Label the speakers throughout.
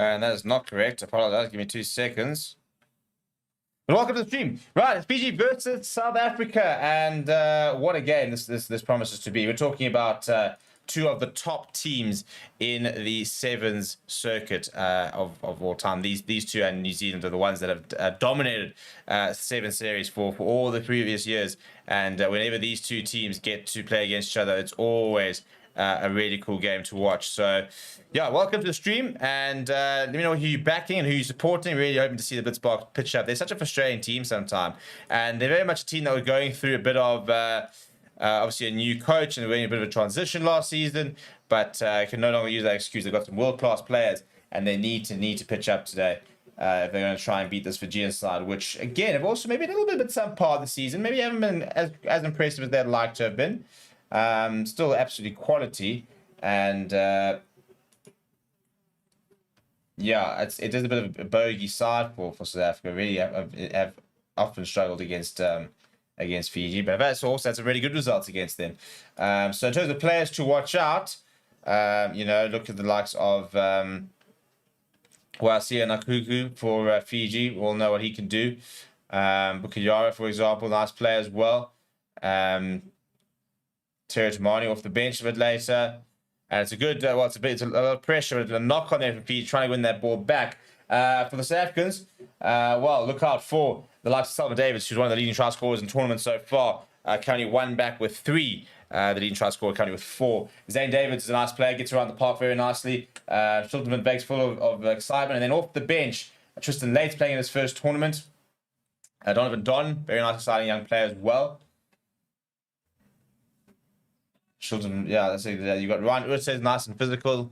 Speaker 1: And that is not correct. I apologize. Give me 2 seconds. But welcome to the stream. Right, it's Fiji versus South Africa. And what a game this promises to be. We're talking about two of the top teams in the sevens circuit of all time. These two and New Zealand are the ones that have dominated seven series for all the previous years. And whenever these two teams get to play against each other, it's always a really cool game to watch. So yeah, welcome to the stream, and let me know who you're backing and who you're supporting. Really hoping to see the BLITZBOKS pitch up. They're such a frustrating team sometimes, and they're very much a team that was going through a bit of obviously a new coach, and they're in a bit of a transition last season, but can no longer use that excuse. They've got some world-class players, and they need to pitch up today if they're going to try and beat this Fijian side, which again have also maybe a little bit subpar this season. Maybe haven't been as impressive as they'd like to have been. Still absolutely quality, and yeah, it is a bit of a bogey side for South Africa. Really have often struggled against Fiji, but that's also had some really good results against them. So in terms of players to watch out, you know, look at the likes of Wasia Nakuku for Fiji. We all know what he can do. Bukayara, for example, nice player as well. Terry Tamani off the bench a bit later, and it's a good well, it's a lot of pressure, but a knock on there for Fiji trying to win that ball back. For the South Africans, well, look out for the likes of Salva Davis, who's one of the leading try scorers in the tournament so far. Currently one back with 3. The leading try scorer currently with 4. Zane Davids is a nice player, gets around the park very nicely. Shilton Bags full of excitement, and then off the bench, Tristan Lates playing in his first tournament. Donovan Don, very nice, exciting young player as well. Children, yeah, let's see. You got Ryan Urtes, nice and physical.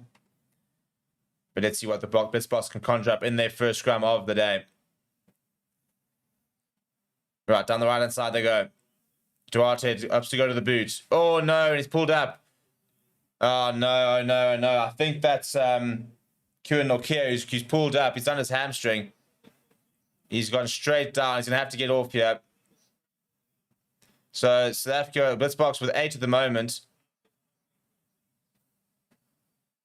Speaker 1: But let's see what the BLITZBOKS can conjure up in their first scrum of the day. Right, down the right hand side they go. Duarte ups to go to the boot. Oh no, he's pulled up. Oh no, oh no, oh no. I think that's Kieran Nokia who's pulled up. He's done his hamstring. He's gone straight down. He's gonna have to get off here. So South Africa BLITZBOKS with 8 at the moment.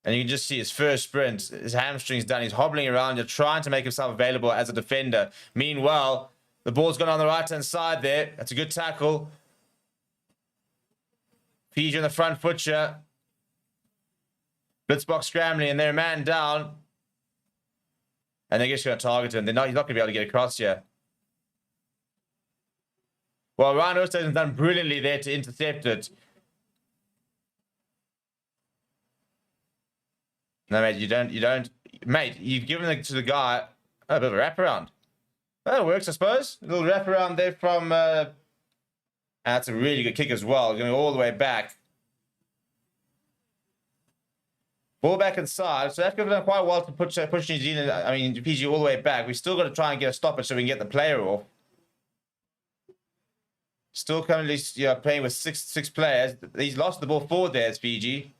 Speaker 1: And you can just see his first sprint, his hamstring's done. He's hobbling around. You're trying to make himself available as a defender. Meanwhile, the ball's gone on the right-hand side there. That's a good tackle. Fiji on the front foot here. BLITZBOKS scrambling, and they're a man down. And they're just going to target him. He's not going to be able to get across here. Well, Ryan Urtes has done brilliantly there to intercept it. No, mate, you don't, mate, you've given it to the guy a bit of a wraparound. That works, I suppose. A little wraparound there from, that's a really good kick as well, going all the way back. Ball back inside, so that's done quite well to push New Zealand, I mean, PG all the way back. We've still got to try and get a stoppage so we can get the player off. Still currently, playing with six players. He's lost the ball forward there, as Fiji.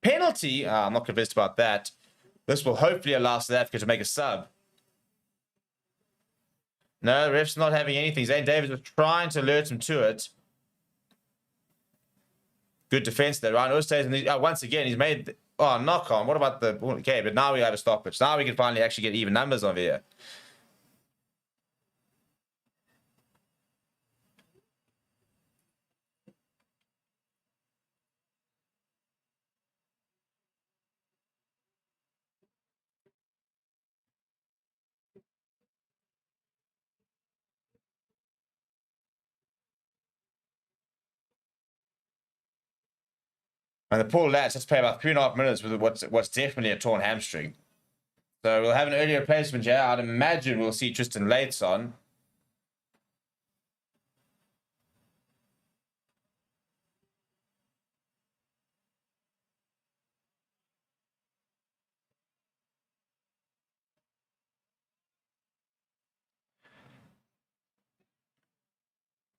Speaker 1: Penalty. I'm not convinced about that. This will hopefully allow South Africa to make a sub. No, the ref's not having anything. Zane Davids was trying to alert him to it. Good defense there. Ryan Urtes, once again, he's made... Oh, knock on. What about the... Okay, but now we have a stoppage. Now we can finally actually get even numbers over here. And the poor lads just play about 3.5 minutes with what's definitely a torn hamstring. So we'll have an early replacement here. I'd imagine we'll see Tristan Lates on.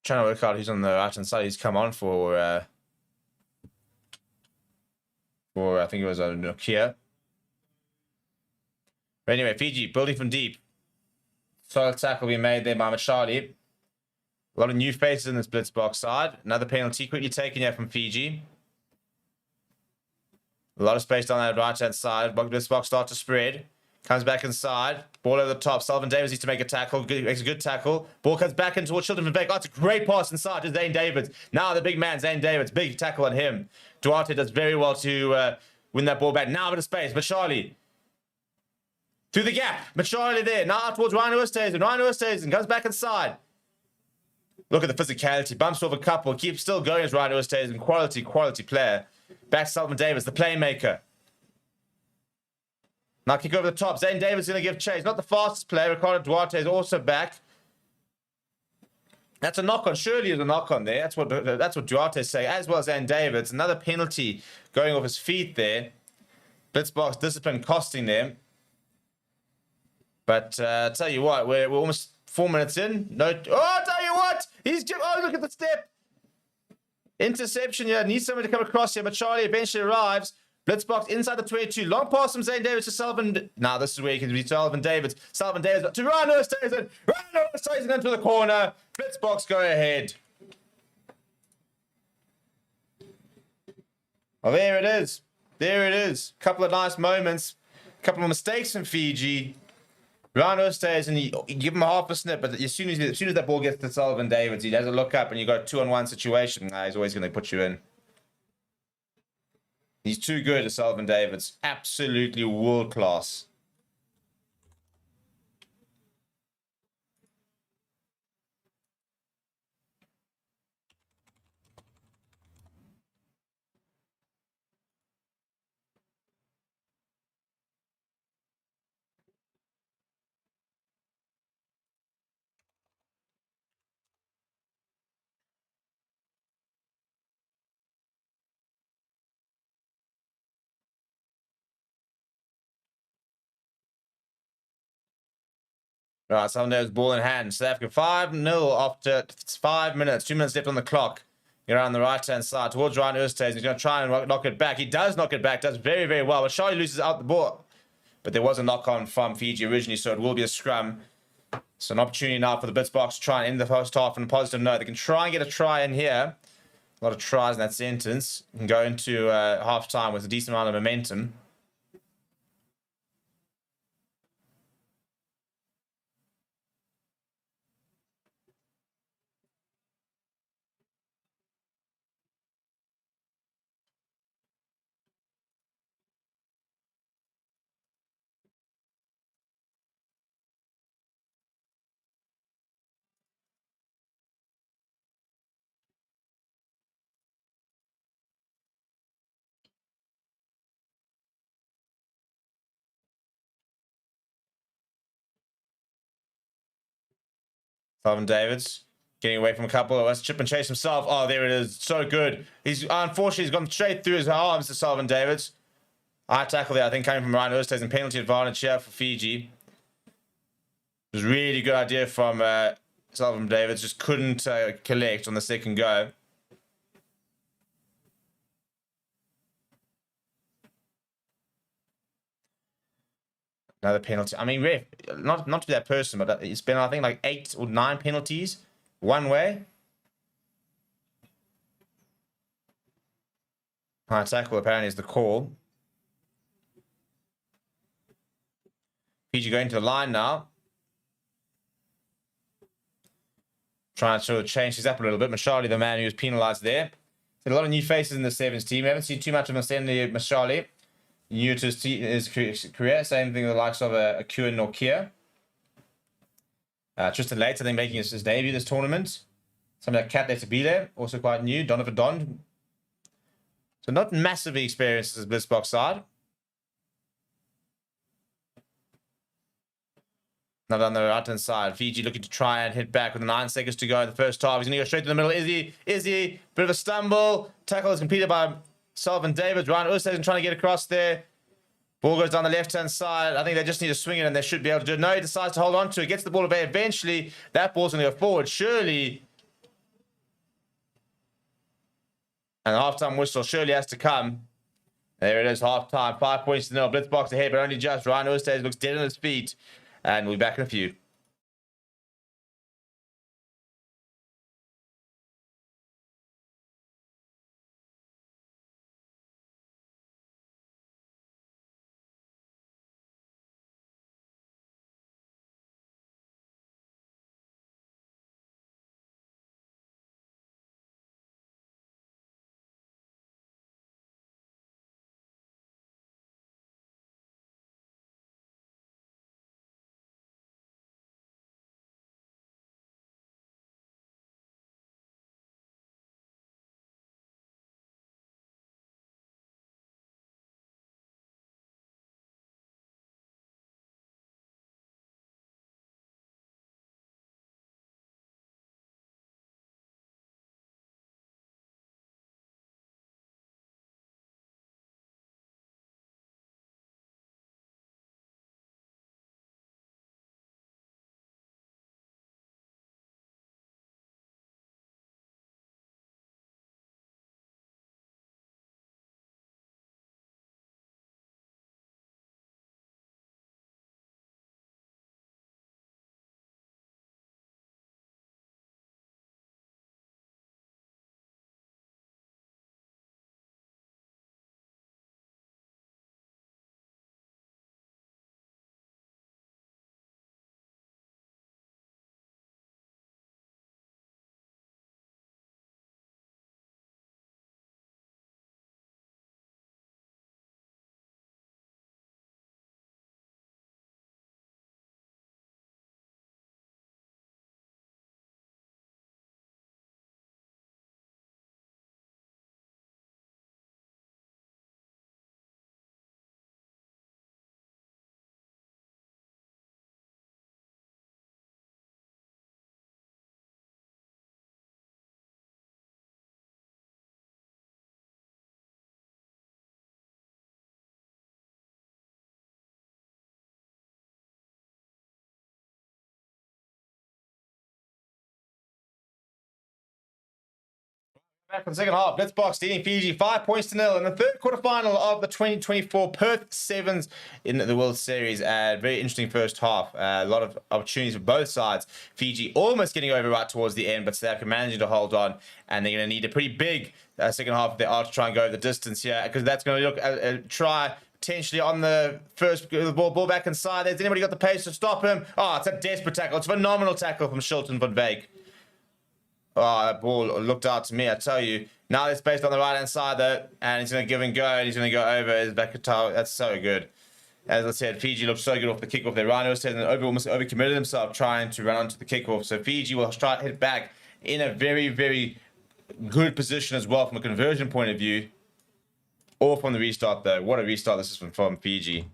Speaker 1: Trying to work out who's on the right hand side. He's come on for I think it was a Nokia. But anyway, Fiji building from deep. Solid tackle being made there by Machali. A lot of new faces in this BLITZBOKS side. Another penalty quickly taken here from Fiji. A lot of space down that right hand side. BLITZBOKS start to spread. Comes back inside. Ball over the top. Sullivan Davids needs to make a tackle. Makes a good tackle. Ball comes back into Children Beck. Oh, it's a great pass inside to Zane Davids. Now the big man, Zane Davids. Big tackle on him. Duarte does very well to win that ball back. Now a bit of space. But Charlie through the gap. But Charlie there. Now out towards Ryan Oosthuizen. Ryan Oosthuizen comes back inside. Look at the physicality. Bumps off a couple. Keeps still going as Ryan Oosthuizen. Quality player. Back to Sullivan Davids, the playmaker. Now kick over the top. Zane Davids going to give chase. Not the fastest player. Ricardo Duarte is also back. That's a knock-on. Surely is a knock-on there. That's what Duarte is saying, as well as Zane Davids. Another penalty going off his feet there. BLITZBOKS discipline costing them. But tell you what, we're almost 4 minutes in. No. Oh, tell you what! Oh, look at the step. Interception here. Needs somebody to come across here, but Charlie eventually arrives. BLITZBOKS inside the 22. Long pass from Zane Davids to Sullivan. Now this is where he can be Sullivan Davids. Sullivan Davids to Ryan Oosthuizen. Ryan Oosthuizen into the corner. BLITZBOKS go ahead. Oh, there it is. There it is. Couple of nice moments. Couple of mistakes from Fiji. Ryan Oosthuizen, you give him a half a snip, but as soon as that ball gets to Sullivan Davids, he doesn't look up and you got a 2-on-1 situation. He's always going to put you in. He's too good at Sullivan Davids. Absolutely world class. Right, Sullivan Davids ball in hand. South Africa 5-0 after 5 minutes. 2 minutes left on the clock. You're on the right-hand side towards Ryan Oosthuizen. He's going to try and knock it back. He does knock it back. Does very, very well. But Charlie loses out the ball. But there was a knock-on from Fiji originally, so it will be a scrum. So an opportunity now for the BLITZBOKS to try and end the first half on a positive note. They can try and get a try in here. A lot of tries in that sentence. And go into half-time with a decent amount of momentum. Sullivan Davids getting away from a couple. Let's chip and chase himself. Oh, there it is. So good. Unfortunately, he's gone straight through his arms to Sullivan Davids. High tackle there, I think, coming from Ryan Oosthuizen. Penalty advantage here for Fiji. It was a really good idea from Sullivan Davids. Just couldn't collect on the second go. Another penalty. I mean, ref, not to be that person, but it's been, I think, like 8 or 9 penalties one way. High tackle apparently is the call. Fiji going to the line now. Trying to sort of change things up a little bit. Mashali, the man who was penalised there. So a lot of new faces in the Sevens team. We haven't seen too much of Mashali. New to his career, same thing with the likes of a Currie or Kia. Tristan Lates, I think, making his debut this tournament. Something like Cat Letabile, also quite new. Donovan Don. So not massively experienced as BLITZBOKS side. Now on the right-hand side, Fiji looking to try and hit back with 9 seconds to go in the first half. He's going to go straight to the middle. Is he? Bit of a stumble. Tackle is completed by Sullivan Davids. Ryan Oosthuizen trying to get across there. Ball goes down the left-hand side. I think they just need to swing it and they should be able to do it. No, he decides to hold on to it. Gets the ball away. Eventually, that ball's going to go forward. Surely. And the half-time whistle surely has to come. There it is, half-time. 5 points to 0. BLITZBOKS ahead, but only just. Ryan Oosthuizen looks dead on his feet. And we'll be back in a few. Back for the second half. BLITZBOKS leading Fiji 5-0 in the third quarterfinal of the 2024 Perth Sevens in the World Series. Very interesting first half. A lot of opportunities for both sides. Fiji almost getting over right towards the end, but South Africa managing to hold on, and they're going to need a pretty big second half if they are to try and go the distance here, because that's going to look try potentially on the first ball back inside. Has anybody got the pace to stop him? Oh, it's a desperate tackle. It's a phenomenal tackle from Shilton van Wyk. Oh, that ball looked out to me, I tell you. Now it's based on the right-hand side, though, and he's going to give and go, and he's going to go over his back of toe. That's so good. As I said, Fiji looked so good off the kickoff. They almost overcommitted themselves trying to run onto the kickoff. So Fiji will try to hit back in a very, very good position as well from a conversion point of view. Or from the restart, though. What a restart this is from Fiji.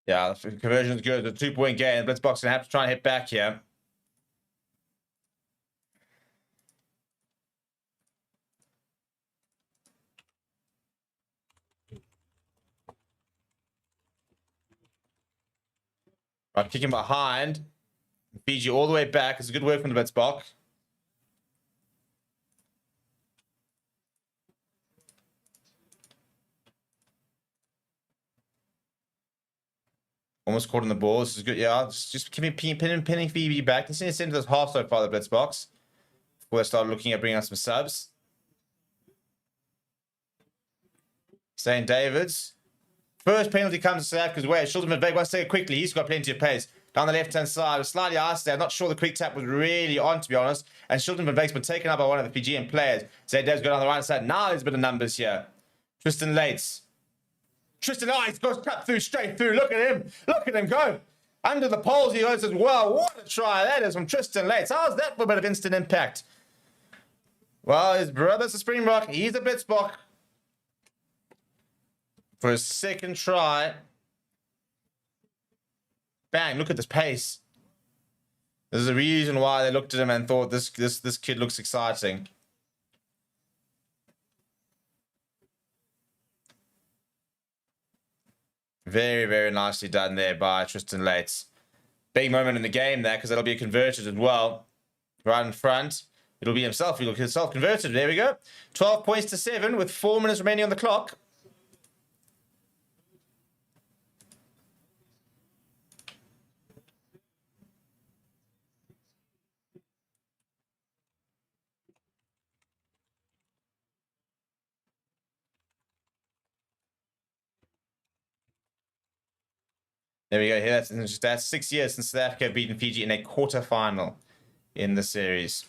Speaker 1: Yeah, the conversion's good. The 2-point game. BLITZBOKS going to have to try and hit back here. Right, kicking behind. Fiji all the way back. It's a good work from the BLITZBOKS. Almost caught on the ball. This is good. Yeah, just pinning Fiji back. This is into this half so far, the BLITZBOKS. Before they start looking at bringing out some subs. St. David's. First penalty comes to South Africa's way. Shilton van Wyk wants to take it quickly. He's got plenty of pace. Down the left-hand side, slightly ice there. Not sure the quick tap was really on, to be honest. And Shilton van Wyk's been taken up by one of the Fijian players. St. David's got on the right side. Now there's a bit of numbers here. Tristan Lates. Tristan Lates goes cut through, straight through. Look at him. Look at him go. Under the poles, he goes as well. What a try that is from Tristan Lates. How's that for a bit of instant impact? Well, his brother's a Springbok. He's a BLITZBOKS. For his second try. Bang, look at this pace. There's a reason why they looked at him and thought this kid looks exciting. Very, very nicely done there by Tristan Lates. Big moment in the game there, because that'll be converted as well. Right in front. It'll be himself. He'll get himself converted. There we go. 12 points to 7 with 4 minutes remaining on the clock. There we go. Here, that's 6 years since South Africa have beaten Fiji in a quarter-final in the series.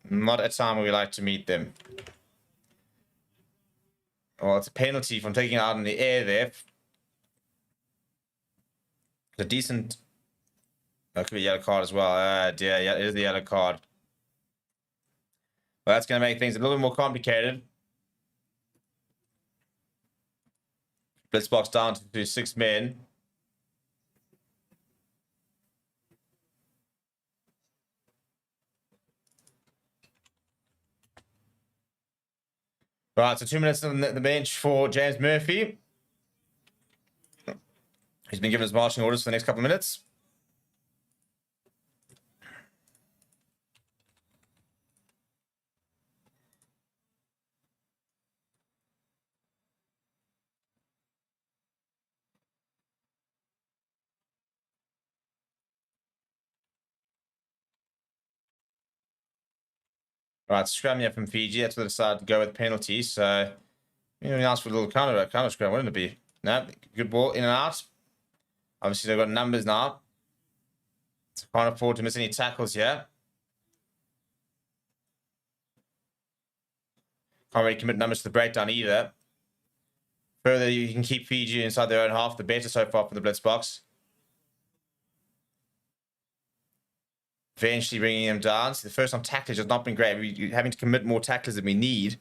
Speaker 1: Not a time where we like to meet them. Well, it's a penalty from taking it out in the air there. It's a decent... That could be a yellow card as well. Dear, yeah, it is the yellow card. Well, that's going to make things a little bit more complicated. BLITZBOKS down to 6 men. Right, so 2 minutes on the bench for James Murphy. He's been given his marching orders for the next couple of minutes. Right, scrum here from Fiji. That's what they decided to go with penalties. So, nice for a little counter scrum, wouldn't it be? No, good ball in and out. Obviously, they've got numbers now. So can't afford to miss any tackles here. Can't really commit numbers to the breakdown either. Further, you can keep Fiji inside their own half, the better so far for the BLITZBOKS. Eventually bringing him down. So the first time tacklage has not been great. We're having to commit more tacklers than we need.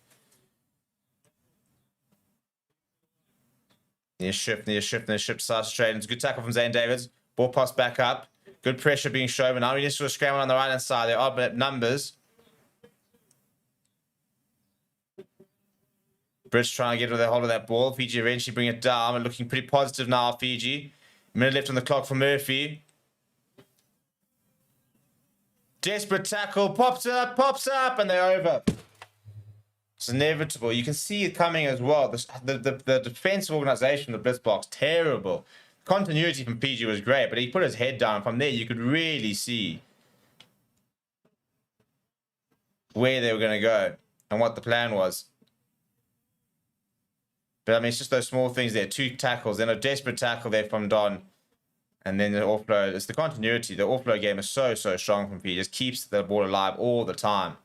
Speaker 1: Near shift South Australia. It's a good tackle from Zane Davids. Ball pass back up. Good pressure being shown. But now we just sort of scramble on the right hand side. There are numbers. Brits trying to get a hold of that ball. Fiji eventually bring it down. We're looking pretty positive now, Fiji. Minute left on the clock for Murphy. Desperate tackle. Pops up, and they're over. It's inevitable. You can see it coming as well. The defensive organization of the BLITZBOKS, terrible. Continuity from Fiji was great, but he put his head down. From there, you could really see where they were going to go and what the plan was. But I mean, it's just those small things there. 2 tackles, then a desperate tackle there from Don. And then the offload. It's the continuity. The offload game is so strong from Fiji. It just keeps the ball alive all the time.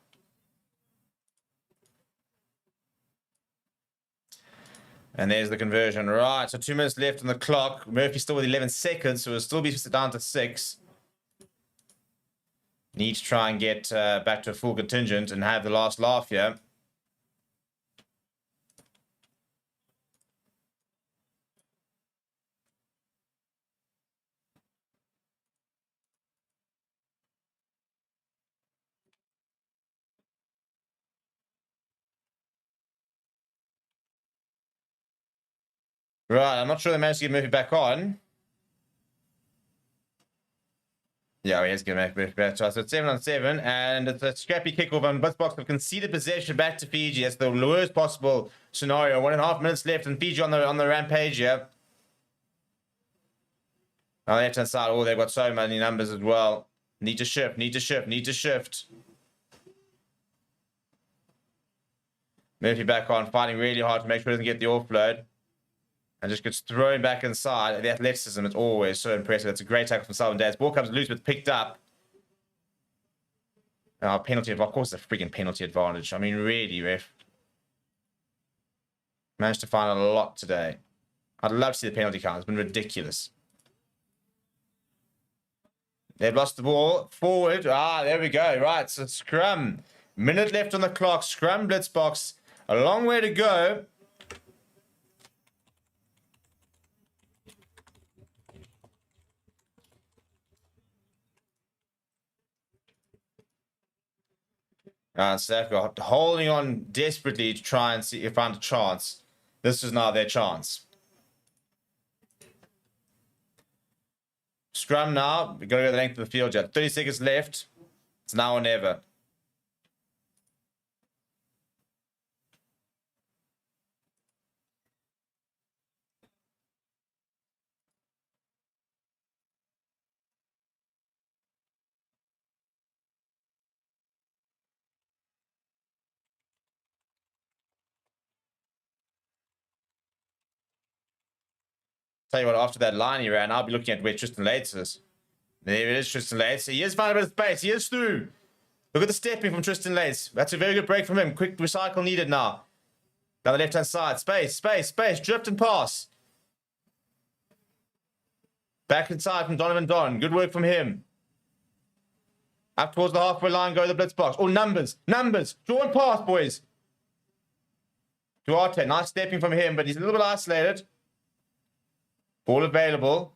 Speaker 1: And there's the conversion. Right, so 2 minutes left on the clock. Murphy still with 11 seconds, so it'll still be down to 6. Need to try and get back to a full contingent and have the last laugh here. Right, I'm not sure they managed to get Murphy back on. Yeah, he has to get Murphy back. So it's 7-on-7, and it's a scrappy kickoff, and BLITZBOKS have conceded possession back to Fiji. That's the worst possible scenario. 1.5 minutes left, and Fiji on the rampage here. On the left-hand side, oh, they've got so many numbers as well. Need to shift. Murphy back on, fighting really hard to make sure he doesn't get the offload. And just gets thrown back inside. The athleticism is always so impressive. It's a great tackle from Salvan Dads. Ball comes loose, but picked up. Oh, penalty. Of course, it's a freaking penalty advantage. I mean, really, ref. Managed to find a lot today. I'd love to see the penalty count. It's been ridiculous. They've lost the ball. Forward. Ah, there we go. Right, so scrum. Minute left on the clock. Scrum BLITZBOKS. A long way to go. Safka holding on desperately to try and see if find a chance. This is now their chance. Scrum now. We've got to go the length of the field yet. 30 seconds left. It's now or never. Tell you what, after that line he ran, I'll be looking at where Tristan Lates is. There it is, Tristan Lates. He has found a bit of space. He is through. Look at the stepping from Tristan Lates. That's a very good break from him. Quick recycle needed now. Down the left-hand side. Space. Drift and pass. Back inside from Donovan Don. Good work from him. Up towards the halfway line go the BLITZBOKS. Oh, numbers. Draw and pass, boys. Duarte. Nice stepping from him, but he's a little bit isolated. Ball available.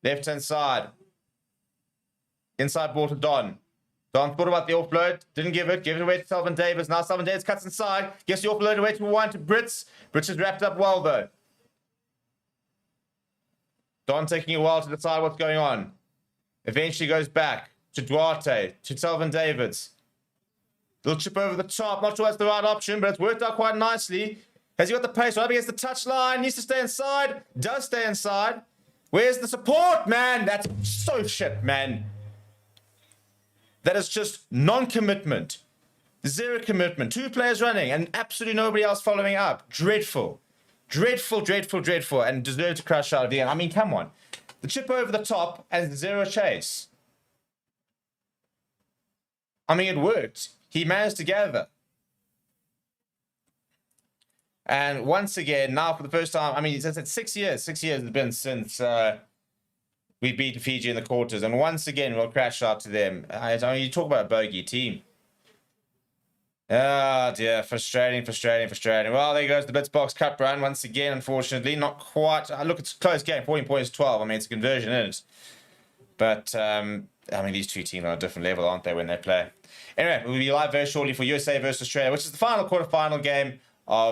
Speaker 1: Left-hand side. Inside ball to Don. Don thought about the offload. Didn't give it. Gave it away to Salvan Davis. Now Salvan Davis cuts inside. Gets the offload away to one to Brits. Brits has wrapped up well, though. Don taking a while to decide what's going on. Eventually goes back to Duarte. To Salvan Davids. Little chip over the top. Not sure that's the right option, but it's worked out quite nicely. Has he got the pace right up against the touchline? Needs to stay inside. Does stay inside. Where's the support, man? That's so shit, man. That is just non-commitment. Zero commitment. 2 players running and absolutely nobody else following up. Dreadful. Dreadful. And deserve to crash out of the end. I mean, come on. The chip over the top and 0 chase. I mean, it worked. He managed to gather. And once again, now for the first time, I mean, it's 6 years. 6 years it's been since we beat Fiji in the quarters, and once again we'll crash out to them. I mean, you talk about a bogey team. Oh dear, frustrating. Well, there goes the BLITZBOKS Cup run once again. Unfortunately, not quite. Look, it's a close game. 14 points, 12. I mean, it's a conversion, isn't it? But I mean, these two teams are on a different level, aren't they, when they play? Anyway, we'll be live very shortly for USA versus Australia, which is the final quarterfinal game of